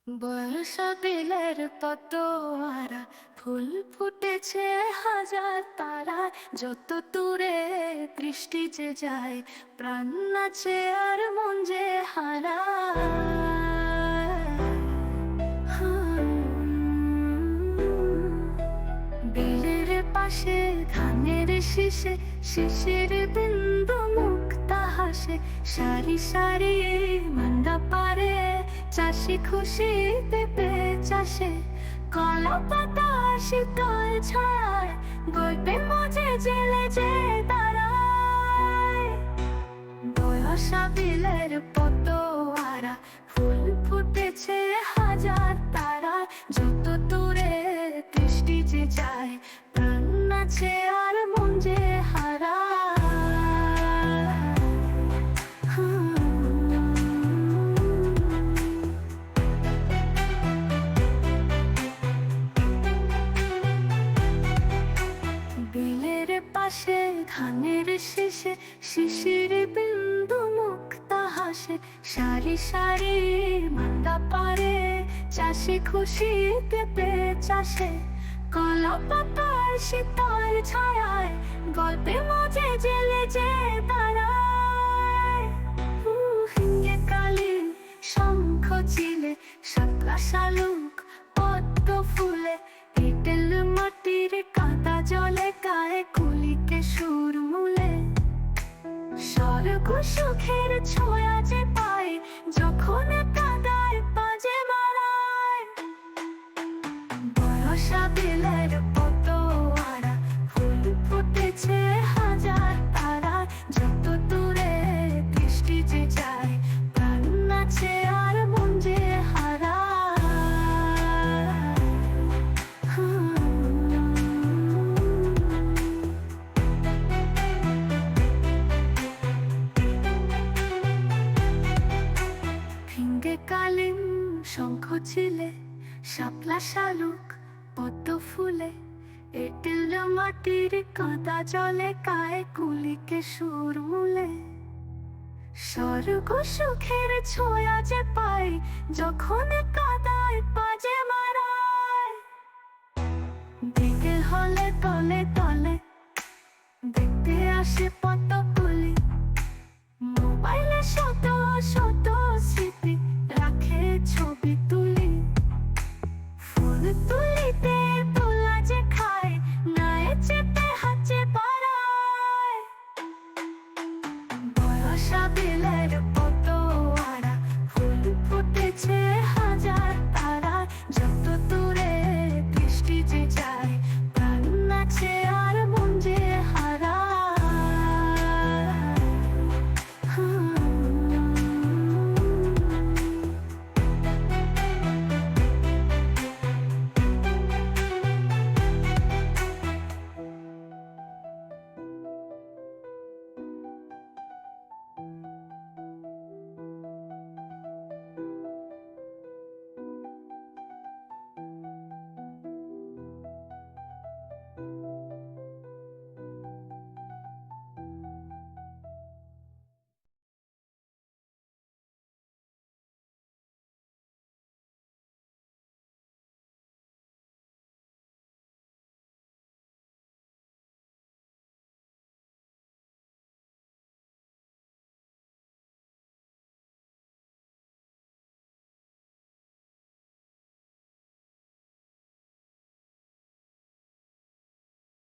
বর্ষা বিলের পতোয়ারা ফুল ফুটেছে হাজার তারা, যত দূরে দৃষ্টি যে যায় প্রাণ নাচে আর মন যে বিলের পাশে ধানের শীষে শিশির বিন্দু মুক্তা হাসে, সারি সারি মান্ডা পারে চাষি খুশিতে চাষে, কলা পাতা শীতল ছায় গল্পে মজে জেলে যে দাঁড়ায়। বয়সা বিলের পতোয়ারা ফুল ফুটেছে হাজার তারা, যত দূরে দৃষ্টি যে যায় প্রাণ নাচে আর মন যে বিলের পাশে ধানের শীষে শিশির বিন্দু মুক্তা হাসে, সারি সারি মান্দা পারে চাষি খুশিতে চাষে, কলা পাতার শীতল ছায়ায় গল্পে মজে জেলে যে দাঁড়ায়। হিঙ্গে কালীন শঙ্খ চিলে শাপলা শালুক পদ্ম ফুলে, এঁটেল মাটির কাদা জলে গায়ে কুলিকে সুর মূলে, স্বর্গ সুখের ছোঁয়া যে পায় যখন কাদায় বাজে মারায়। বয়সা বিলের পতোয়ারা ফুল ফুটেছে হাজার তারা, যত দূরে দৃষ্টি যে যায় প্রাণ নাচে আর মন যে ভিঙ্গে কালীন শঙ্খ ছিলে শাপলা শালুক পদ্ম ফুলে, এঁটেল মাটির কাদা জলে গায়ে কুলিকে সুর মূলে, স্বর্গ সুখের ছোঁয়া যে পাই যখন কাদায় বাজে মারায়। বিকেল হলে তলে তলে